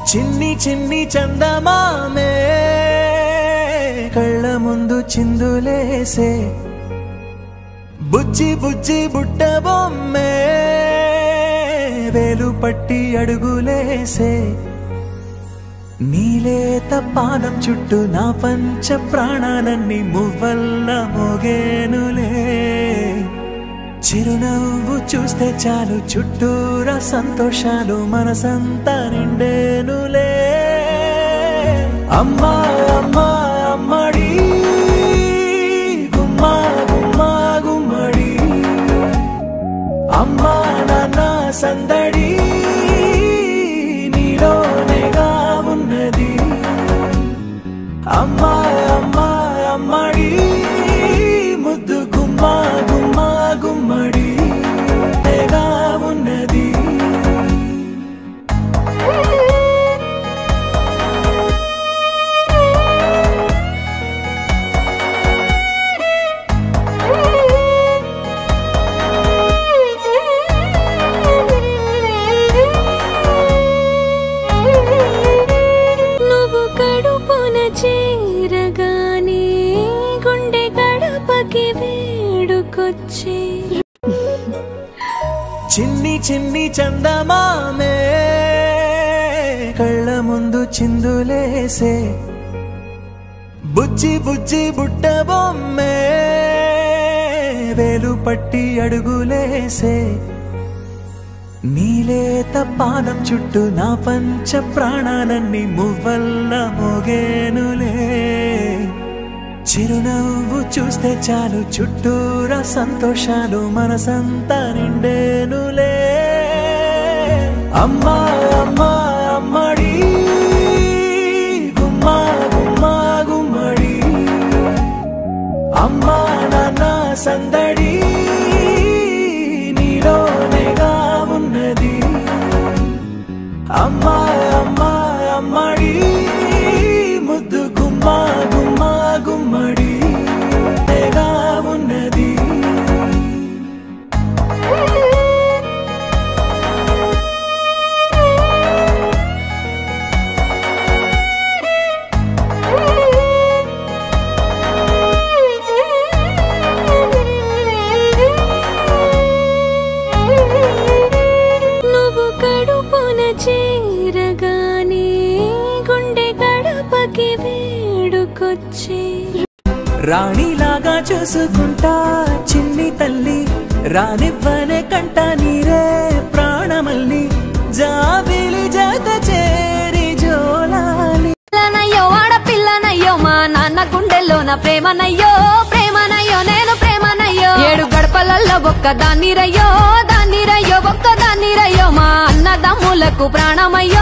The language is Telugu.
చిన్ని చిన్ని చందమామే కళ్ళ ముందు చిందులేసే బుజ్జి బుజ్జి బుట్ట బొమ్మే వేలు పట్టి అడుగులేసే నీలేత పాదం చుట్టూ నా పంచ ప్రాణాలన్నీ మువ్వల్ల మోగేనులే చిరునవ్వు చూస్తే చాలు చుట్టూరా సంతోషాలు మనసంతా నిండేనులే అమ్మా అమ్మా అమ్మడి గుమ్మా గుమ్మా గుమ్మడి అమ్మా నాన్న సందడి నీలోనేగా ఉన్నది అమ్మా అమ్మా అమ్మడి ముద్దు గుమ్మా గుమ్మా గుమ్మడి నేగా ఉన్నది చేరగానే గుండె గడపకి వేడుకొచ్చే చిన్ని చిన్ని చందమామే కళ్ళ ముందు చిందులేసే బుజ్జి బుజ్జి బుట్ట బొమ్మే వేలు పట్టి అడుగులేసే నీలేత పాదం చుట్టూ నా పంచ ప్రాణాలన్నీ మువ్వల్ల మోగేనులే చిరునవ్వు చూస్తే చాలు చుట్టూరా సంతోషాలు మనసంతా నిండేనులే అమ్మా అమ్మా అమ్మడి గుమ్మా గుమ్మా గుమ్మడి అమ్మా నాన్న సందడి నీలోనేగా ఉన్నది అమ్మా అమ్మా అమ్మడి ముద్దు గుమ్మా గుమ్మా గుమ్మడి నేగా ఉన్నది చేరగానే గుండె గడపకి వేడుకొచ్చే రాణిలాగా చూసుకుంటా చిన్ని తల్లి రానివ్వనే కంట నీరే ప్రాణమల్లి జాబిలి జత చేరి జోలాలి పిల్లనయ్యో ఆడపిల్లనయ్యో మా నాన్న గుండెల్లోన ప్రేమనయ్యో ప్రేమనయ్యో నేను ప్రేమనయ్యో 7 గడపలల్లో ఒక్క దాన్నిరయ్యో ఒక్క దాన్నిరయ్యో మా అన్నదమ్ములకు ప్రాణమయ్యో